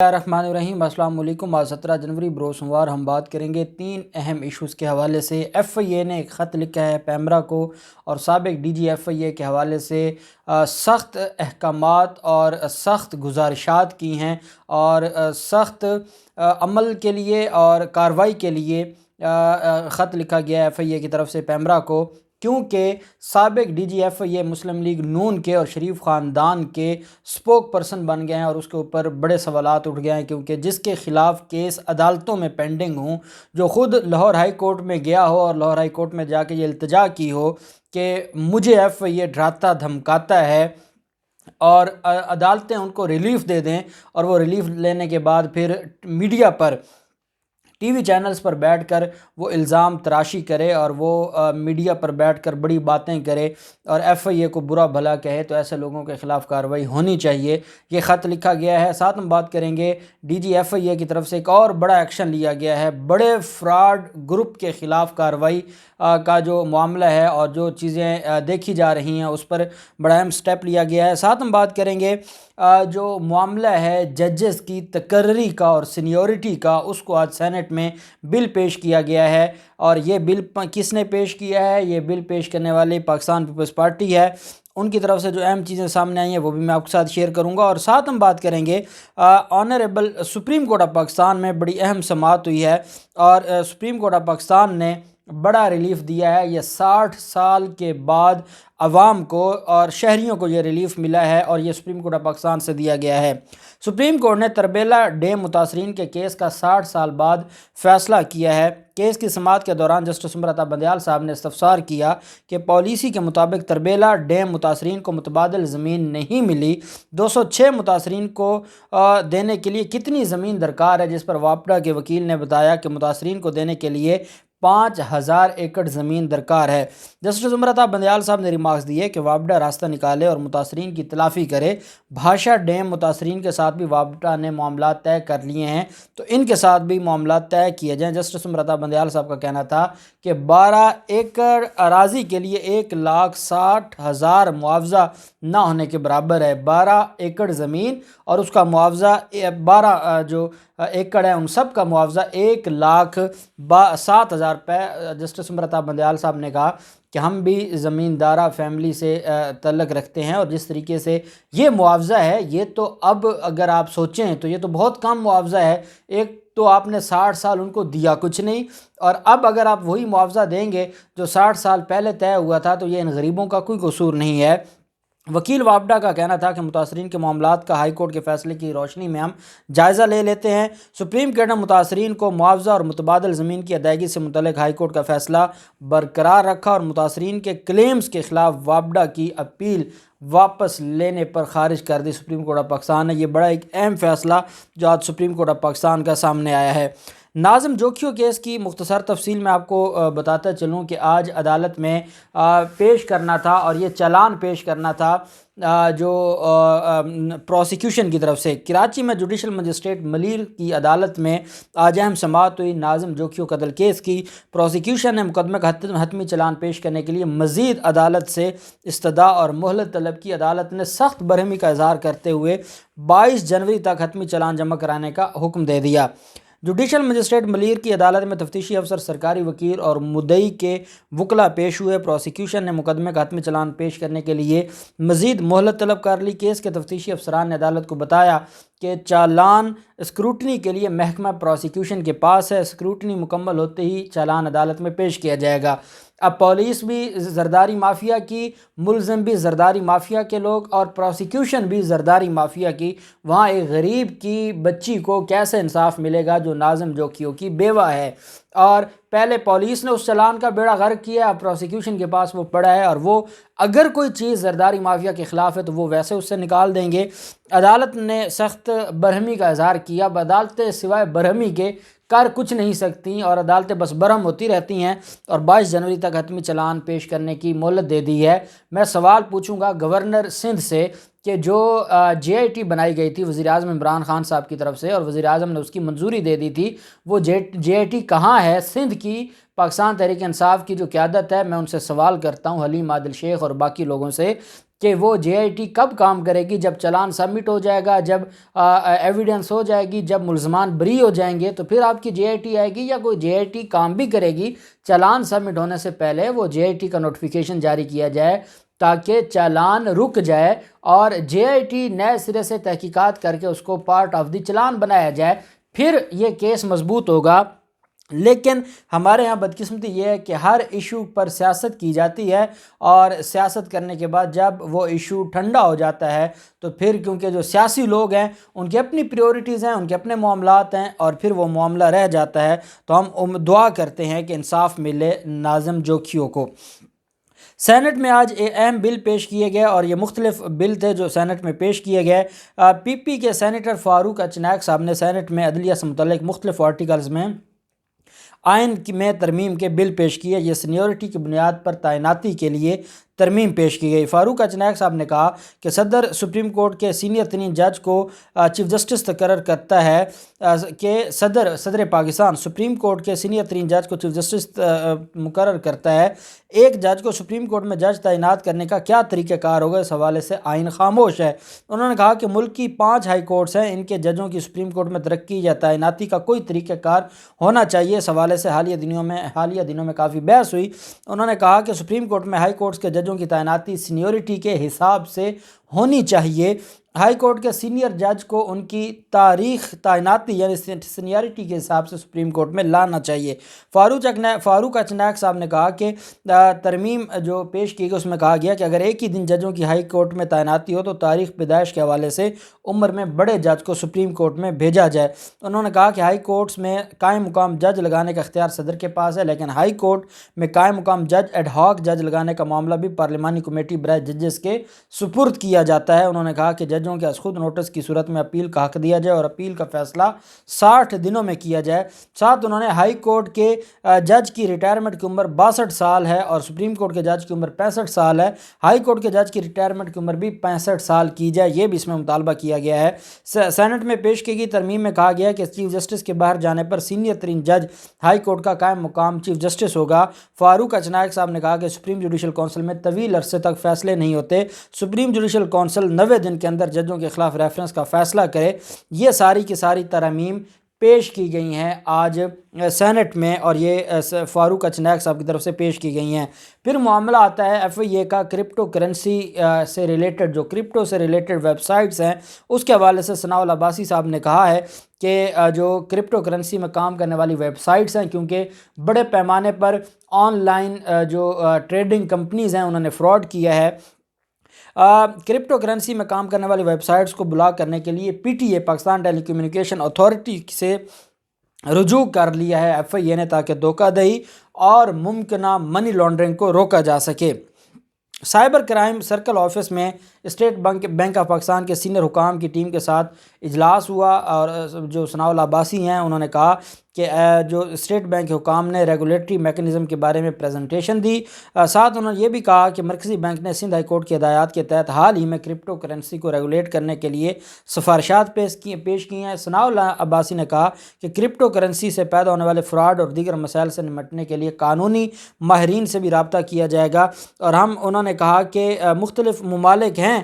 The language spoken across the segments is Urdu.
الرحمن الرحیم۔ السلام علیکم۔ آج 17 جنوری بروز سوموار ہم بات کریں گے 3 اہم ایشوز کے حوالے سے۔ ایف آئی اے نے ایک خط لکھا ہے پیمرا کو اور سابق ڈی جی ایف آئی اے کے حوالے سے سخت احکامات اور سخت گزارشات کی ہیں اور سخت عمل کے لیے اور کارروائی کے لیے خط لکھا گیا ہے ایف آئی اے کی طرف سے پیمرا کو، کیونکہ سابق ڈی جی ایف آئی اے مسلم لیگ نون کے اور شریف خاندان کے سپوک پرسن بن گئے ہیں اور اس کے اوپر بڑے سوالات اٹھ گئے ہیں، کیونکہ جس کے خلاف کیس عدالتوں میں پینڈنگ ہوں، جو خود لاہور ہائی کورٹ میں گیا ہو اور لاہور ہائی کورٹ میں جا کے یہ التجا کی ہو کہ مجھے ایف آئی اے ڈراتا دھمکاتا ہے اور عدالتیں ان کو ریلیف دے دیں، اور وہ ریلیف لینے کے بعد پھر میڈیا پر ٹی وی چینلز پر بیٹھ کر وہ الزام تراشی کرے اور وہ میڈیا پر بیٹھ کر بڑی باتیں کرے اور ایف آئی اے کو برا بھلا کہے، تو ایسے لوگوں کے خلاف کارروائی ہونی چاہیے۔ یہ خط لکھا گیا ہے۔ ساتھ ہم بات کریں گے ڈی جی ایف آئی اے کی طرف سے ایک اور بڑا ایکشن لیا گیا ہے، بڑے فراڈ گروپ کے خلاف کارروائی کا جو معاملہ ہے اور جو چیزیں دیکھی جا رہی ہیں اس پر بڑا اہم سٹیپ لیا گیا ہے۔ ساتھ ہم بات کریں گے جو معاملہ ہے ججز کی تقرری کا اور سینیورٹی کا، اس کو آج سینٹ میں بل پیش کیا گیا ہے، اور یہ بل کس نے پیش کیا ہے؟ یہ بل پیش کرنے والی پاکستان پیپلز پارٹی ہے۔ ان کی طرف سے جو اہم چیزیں سامنے آئی ہیں وہ بھی میں آپ کے ساتھ شیئر کروں گا، اور ساتھ ہم بات کریں گے honourable supreme court of Pakistan میں بڑی اہم سماعت ہوئی ہے اور سپریم کورٹ آف پاکستان نے بڑا ریلیف دیا ہے۔ یہ 60 سال کے بعد عوام کو اور شہریوں کو یہ ریلیف ملا ہے، اور یہ سپریم کورٹ آف پاکستان سے دیا گیا ہے۔ سپریم کورٹ نے تربیلا ڈیم متاثرین کے کیس کا 60 سال بعد فیصلہ کیا ہے۔ کیس کی سماعت کے دوران جسٹس عمر عطا بندیال صاحب نے استفسار کیا کہ پالیسی کے مطابق تربیلا ڈیم متاثرین کو متبادل زمین نہیں ملی، 206 متاثرین کو دینے کے لیے کتنی زمین درکار ہے، جس پر واپڈا کے وکیل نے بتایا کہ متاثرین کو دینے کے لیے 5000 ایکڑ زمین درکار ہے۔ جسٹس عمر عطا بندیال صاحب نے ریمارکس دیے کہ واپڈا راستہ نکالے اور متاثرین کی تلافی کرے۔ بھاشا ڈیم متاثرین کے ساتھ بھی واپڈا نے معاملات طے کر لیے ہیں، تو ان کے ساتھ بھی معاملات طے کیے جائیں۔ جسٹس عمر عطا بندیال صاحب کا کہنا تھا کہ 12 ایکڑ اراضی کے لیے 1,60,000 معاوضہ نہ ہونے کے برابر ہے۔ 12 ایکڑ زمین اور اس کا معاوضہ 12 جو ایکڑ ہے ان سب کا معاوضہ 1,07,000 روپے۔ جسٹس عمر عطا بندیال صاحب نے کہا کہ ہم بھی زمیندارہ فیملی سے تعلق رکھتے ہیں، اور جس طریقے سے یہ معاوضہ ہے، یہ تو اب اگر آپ سوچیں تو یہ تو بہت کم معاوضہ ہے۔ ایک تو آپ نے 60 سال ان کو دیا کچھ نہیں، اور اب اگر آپ وہی معاوضہ دیں گے جو 60 سال پہلے طے ہوا تھا، تو یہ ان غریبوں کا کوئی قصور نہیں ہے۔ وکیل واپڈا کا کہنا تھا کہ متاثرین کے معاملات کا ہائی کورٹ کے فیصلے کی روشنی میں ہم جائزہ لے لیتے ہیں۔ سپریم کورٹ نے متاثرین کو معاوضہ اور متبادل زمین کی ادائیگی سے متعلق ہائی کورٹ کا فیصلہ برقرار رکھا اور متاثرین کے کلیمز کے خلاف واپڈا کی اپیل واپس لینے پر خارج کر دی سپریم کورٹ آف پاکستان نے۔ یہ بڑا ایک اہم فیصلہ جو آج سپریم کورٹ آف پاکستان کا سامنے آیا ہے۔ ناظم جوکھیو کیس کی مختصر تفصیل میں آپ کو بتاتا چلوں کہ آج عدالت میں پیش کرنا تھا، اور یہ چالان پیش کرنا تھا جو پروسیکیوشن کی طرف سے۔ کراچی میں جوڈیشل مجسٹریٹ ملیر کی عدالت میں آج اہم سماعت ہوئی ناظم جوکھیو قتل کیس کی۔ پروسیکیوشن نے مقدمے کا حتمی چالان پیش کرنے کے لیے مزید عدالت سے استدعا اور مہلت طلب کی۔ عدالت نے سخت برہمی کا اظہار کرتے ہوئے 22 جنوری تک حتمی چالان جمع کرانے کا حکم دے دیا۔ جوڈیشل مجسٹریٹ ملیر کی عدالت میں تفتیشی افسر، سرکاری وکیل اور مدعی کے وکلاء پیش ہوئے۔ پروسیکیوشن نے مقدمے کا حتمی چالان پیش کرنے کے لیے مزید مہلت طلب کر لی۔ کیس کے تفتیشی افسران نے عدالت کو بتایا کہ چالان اسکروٹنی کے لیے محکمہ پروسیکیوشن کے پاس ہے، اسکروٹنی مکمل ہوتے ہی چالان عدالت میں پیش کیا جائے گا۔ اب پولیس بھی زرداری مافیا کی، ملزم بھی زرداری مافیا کے لوگ، اور پروسیکیوشن بھی زرداری مافیا کی۔ وہاں ایک غریب کی بچی کو کیسے انصاف ملے گا جو ناظم جوکھیو کی بیوہ ہے؟ اور پہلے پولیس نے اس چالان کا بیڑا غرق کیا، اب پروسیکیوشن کے پاس وہ پڑا ہے، اور وہ اگر کوئی چیز زرداری مافیا کے خلاف ہے تو وہ ویسے اس سے نکال دیں گے۔ عدالت نے سخت برہمی کا اظہار کیا۔ اب عدالتیں سوائے برہمی کے کر کچھ نہیں سکتی، اور عدالتیں بس برہم ہوتی رہتی ہیں، اور 22 جنوری تک حتمی چالان پیش کرنے کی مہلت دے دی ہے۔ میں سوال پوچھوں گا گورنر سندھ سے کہ جو جے آئی ٹی بنائی گئی تھی وزیر اعظم عمران خان صاحب کی طرف سے، اور وزیر اعظم نے اس کی منظوری دے دی تھی، وہ جے آئی ٹی کہاں ہے؟ سندھ کی پاکستان تحریک انصاف کی جو قیادت ہے، میں ان سے سوال کرتا ہوں، حلیم عادل شیخ اور باقی لوگوں سے، کہ وہ جے آئی ٹی کب کام کرے گی، جب چلان سبمٹ ہو جائے گا، جب ایویڈنس ہو جائے گی، جب ملزمان بری ہو جائیں گے تو پھر آپ کی جے آئی ٹی آئے گی، یا کوئی جے آئی ٹی کام بھی کرے گی چلان سبمٹ ہونے سے پہلے وہ جے آئی ٹی کا نوٹیفیکیشن جاری کیا جائے تاکہ چالان رک جائے اور جے آئی ٹی نئے سرے سے تحقیقات کر کے اس کو پارٹ آف دی چلان بنایا جائے، پھر یہ کیس مضبوط ہوگا۔ لیکن ہمارے ہاں بدقسمتی یہ ہے کہ ہر ایشو پر سیاست کی جاتی ہے، اور سیاست کرنے کے بعد جب وہ ایشو ٹھنڈا ہو جاتا ہے تو پھر کیونکہ جو سیاسی لوگ ہیں ان کی اپنی پریورٹیز ہیں، ان کے اپنے معاملات ہیں، اور پھر وہ معاملہ رہ جاتا ہے۔ تو ہم دعا کرتے ہیں کہ انصاف ملے ناظم جوکھیوں کو۔ سینٹ میں آج اہم بل پیش کیے گئے، اور یہ مختلف بل تھے جو سینٹ میں پیش کیے گئے۔ پی پی کے سینیٹر فاروق اچنائک صاحب نے سینٹ میں عدلیہ سے متعلق مختلف آرٹیکلز میں آئین میں ترمیم کے بل پیش کیے۔ یہ سینیورٹی کی بنیاد پر تعیناتی کے لیے ترمیم پیش کی گئی۔ فاروق اچنائک صاحب نے کہا کہ صدر سپریم کورٹ کے سینئر ترین جج کو چیف جسٹس تقرر کرتا ہے کہ صدر پاکستان سپریم کورٹ کے سینئر ترین جج کو چیف جسٹس مقرر کرتا ہے۔ ایک جج کو سپریم کورٹ میں جج تعینات کرنے کا کیا طریقہ کار ہوگا، اس حوالے سے آئین خاموش ہے۔ انہوں نے کہا کہ ملک کی 5 ہائی کورٹس ہیں، ان کے ججوں کی سپریم کورٹ میں ترقی یا تعیناتی کا کوئی طریقہ کار ہونا چاہیے۔ اس حوالے سے حالیہ دنوں میں کافی بحث ہوئی۔ انہوں نے کہا کہ سپریم کورٹ میں ہائی کورٹس کے ججوں کی تعیناتی سینیورٹی کے حساب سے ہونی چاہیے۔ ہائی کورٹ کے سینئر جج کو ان کی تاریخ تعیناتی یعنی سینیورٹی کے حساب سے سپریم کورٹ میں لانا چاہیے۔ فاروق اچنائک صاحب نے کہا کہ ترمیم جو پیش کی گئی اس میں کہا گیا کہ اگر ایک ہی دن ججوں کی ہائی کورٹ میں تعیناتی ہو تو تاریخ پیدائش کے حوالے سے عمر میں بڑے جج کو سپریم کورٹ میں بھیجا جائے۔ انہوں نے کہا کہ ہائی کورٹس میں قائم مقام جج لگانے کا اختیار صدر کے پاس ہے، لیکن ہائی کورٹ میں قائم مقام جج ایڈ ہاک جج لگانے کا معاملہ بھی پارلیمانی کمیٹی برائے ججز کے سپرد کیا جاتا ہے۔ انہوں نے کہا کہ ججوں کے از خود نوٹس کی صورت میں اپیل کا حق دیا جائے اور اپیل کا فیصلہ 60 دنوں میں کیا جائے۔ ساتھ انہوں نے ہائی کورٹ کے جج کی ریٹائرمنٹ کی عمر 62 سال ہے اور سپریم کورٹ کے جج کی عمر 65 سال ہے، ہائی کورٹ کے جج کی ریٹائرمنٹ کی عمر بھی 65 سال کی جائے، یہ بھی اس میں مطالبہ کیا گیا ہے۔ سینٹ میں پیش کی گئی ترمیم میں کہا گیا ہے کہ چیف جسٹس کے باہر جانے پر سینئر ترین جج ہائی کورٹ کا قائم مقام چیف جسٹس ہوگا۔ فاروق اچنائک صاحب نے کہا کہ سپریم جوڈیشل کونسل میں طویل عرصے تک فیصلے نہیں ہوتے، سپریم جوڈیشل کونسل 90 دن کے اندر ججوں کے خلاف ریفرنس کا فیصلہ کرے۔ یہ ساری کی ساری ترامیم پیش کی گئی ہیں آج سینٹ میں، اور یہ فاروق اچنائک صاحب کی طرف سے پیش کی گئی ہیں۔ پھر معاملہ آتا ہے ایف آئی اے کا کرپٹو کرنسی سے ریلیٹڈ، جو کرپٹو سے ریلیٹڈ ویب سائٹس ہیں اس کے حوالے سے ثناء العباسی صاحب نے کہا ہے کہ جو کرپٹو کرنسی میں کام کرنے والی ویب سائٹس ہیں، کیونکہ بڑے پیمانے پر آن لائن جو ٹریڈنگ کمپنیز ہیں انہوں نے فراڈ کیا ہے، کرپٹو کرنسی میں کام کرنے والی ویب سائٹس کو بلاک کرنے کے لیے P T A Pakistan telecommunication authority سے رجوع کر لیا ہے ایف آئی اے نے، تاکہ دھوکہ دہی اور ممکنہ منی لانڈرنگ کو روکا جا سکے۔ سائبر کرائم سرکل آفس میں اسٹیٹ بینک آف پاکستان کے سینئر حکام کی ٹیم کے ساتھ اجلاس ہوا، اور جو ثناء العباسی ہیں انہوں نے کہا کہ جو اسٹیٹ بینک کے حکام نے ریگولیٹری میکنزم کے بارے میں پریزنٹیشن دی۔ ساتھ انہوں نے یہ بھی کہا کہ مرکزی بینک نے سندھ ہائی کورٹ کی ہدایات کے تحت حال ہی میں کرپٹو کرنسی کو ریگولیٹ کرنے کے لیے سفارشات پیش کی ہیں۔ ثناء العباسی نے کہا کہ کرپٹو کرنسی سے پیدا ہونے والے فراڈ اور دیگر مسائل سے نمٹنے کے لیے قانونی ماہرین سے بھی رابطہ کیا جائے گا، اور انہوں نے کہا کہ مختلف ممالک ہیں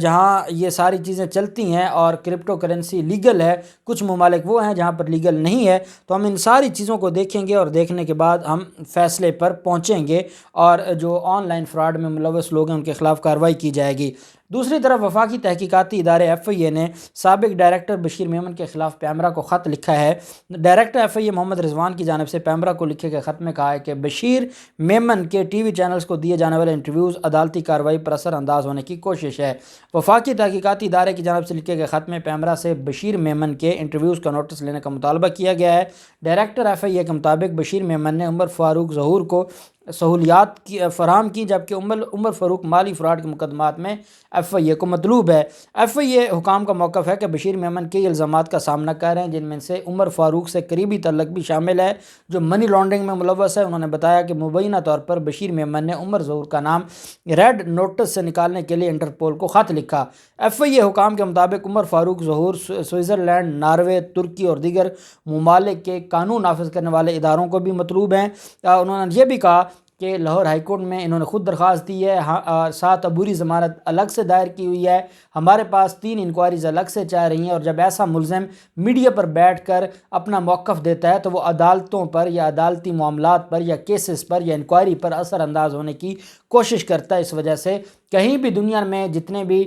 جہاں یہ ساری چیزیں چلتی ہیں اور کرپٹو کرنسی لیگل ہے، کچھ ممالک وہ ہیں جہاں پر لیگل نہیں ہے، تو ہم ان ساری چیزوں کو دیکھیں گے اور دیکھنے کے بعد ہم فیصلے پر پہنچیں گے، اور جو آن لائن فراڈ میں ملوث لوگ ہیں ان کے خلاف کارروائی کی جائے گی۔ دوسری طرف وفاقی تحقیقاتی ادارے ایف آئی اے نے سابق ڈائریکٹر بشیر میمن کے خلاف پیمرا کو خط لکھا ہے۔ ڈائریکٹر ایف آئی اے محمد رضوان کی جانب سے پیمرا کو لکھے گئے خط میں کہا ہے کہ بشیر میمن کے ٹی وی چینلز کو دیے جانے والے انٹرویوز عدالتی کارروائی پر اثر انداز ہونے کی کوشش ہے۔ وفاقی تحقیقاتی ادارے کی جانب سے لکھے گئے خط میں پیمرا سے بشیر میمن کے انٹرویوز کا نوٹس لینے کا مطالبہ کیا گیا ہے۔ ڈائریکٹر ایف آئی اے کے مطابق بشیر میمن نے عمر فاروق ظہور کو سہولیات فراہم کی، جبکہ عمر فاروق مالی فراڈ کے مقدمات میں ایف آئی اے کو مطلوب ہے۔ ایف آئی اے حکام کا موقف ہے کہ بشیر میمن کئی الزامات کا سامنا کر رہے ہیں، جن میں سے عمر فاروق سے قریبی تعلق بھی شامل ہے جو منی لانڈرنگ میں ملوث ہے۔ انہوں نے بتایا کہ مبینہ طور پر بشیر میمن نے عمر ظہور کا نام ریڈ نوٹس سے نکالنے کے لیے انٹرپول کو خط لکھا۔ ایف آئی اے حکام کے مطابق عمر فاروق ظہور سوئٹزرلینڈ، ناروے، ترکی اور دیگر ممالک کے قانون نافذ کرنے والے اداروں کو بھی مطلوب ہیں۔ انہوں نے یہ بھی کہا کہ لاہور ہائی کورٹ میں انہوں نے خود درخواست دی ہے، اور ساتھ عبوری ضمانت الگ سے دائر کی ہوئی ہے، ہمارے پاس 3 انکوائریز الگ سے چاہ رہی ہیں، اور جب ایسا ملزم میڈیا پر بیٹھ کر اپنا موقف دیتا ہے تو وہ عدالتوں پر یا عدالتی معاملات پر یا کیسز پر یا انکوائری پر اثر انداز ہونے کی کوشش کرتا ہے۔ اس وجہ سے کہیں بھی دنیا میں جتنے بھی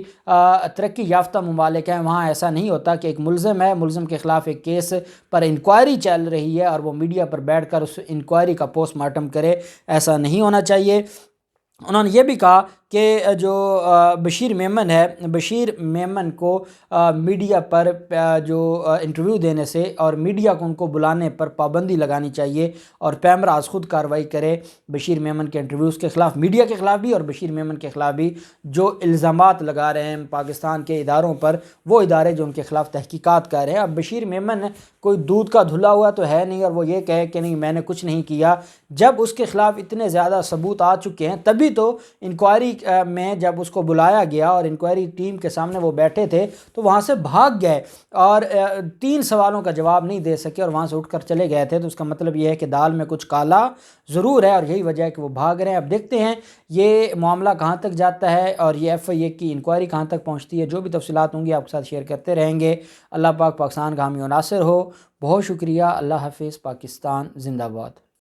ترقی یافتہ ممالک ہیں وہاں ایسا نہیں ہوتا کہ ایک ملزم ہے، ملزم کے خلاف ایک کیس پر انکوائری چل رہی ہے اور وہ میڈیا پر بیٹھ کر اس انکوائری کا پوسٹ مارٹم کرے، ایسا نہیں ہونا چاہیے۔ انہوں نے یہ بھی کہا کہ جو بشیر میمن ہے، بشیر میمن کو میڈیا پر جو انٹرویو دینے سے اور میڈیا کو ان کو بلانے پر پابندی لگانی چاہیے، اور پیمرا از خود کارروائی کرے بشیر میمن کے انٹرویوز کے خلاف، میڈیا کے خلاف بھی اور بشیر میمن کے خلاف بھی جو الزامات لگا رہے ہیں پاکستان کے اداروں پر، وہ ادارے جو ان کے خلاف تحقیقات کر رہے ہیں۔ اب بشیر میمن کوئی دودھ کا دھلا ہوا تو ہے نہیں، اور وہ یہ کہے کہ نہیں میں نے کچھ نہیں کیا، جب اس کے خلاف اتنے زیادہ ثبوت آ چکے ہیں تبھی تو انکوائری میں جب اس کو بلایا گیا اور انکوائری ٹیم کے سامنے وہ بیٹھے تھے تو وہاں سے بھاگ گئے اور 3 سوالوں کا جواب نہیں دے سکے اور وہاں سے اٹھ کر چلے گئے تھے، تو اس کا مطلب یہ ہے کہ دال میں کچھ کالا ضرور ہے، اور یہی وجہ ہے کہ وہ بھاگ رہے ہیں۔ اب دیکھتے ہیں یہ معاملہ کہاں تک جاتا ہے اور یہ FIA کی انکوائری کہاں تک پہنچتی ہے، جو بھی تفصیلات ہوں گی آپ کے ساتھ شیئر کرتے رہیں گے۔ اللہ پاک پاکستان کا حامی و ناصر ہو۔ بہت شکریہ، اللہ حافظ، پاکستان زندہ باد۔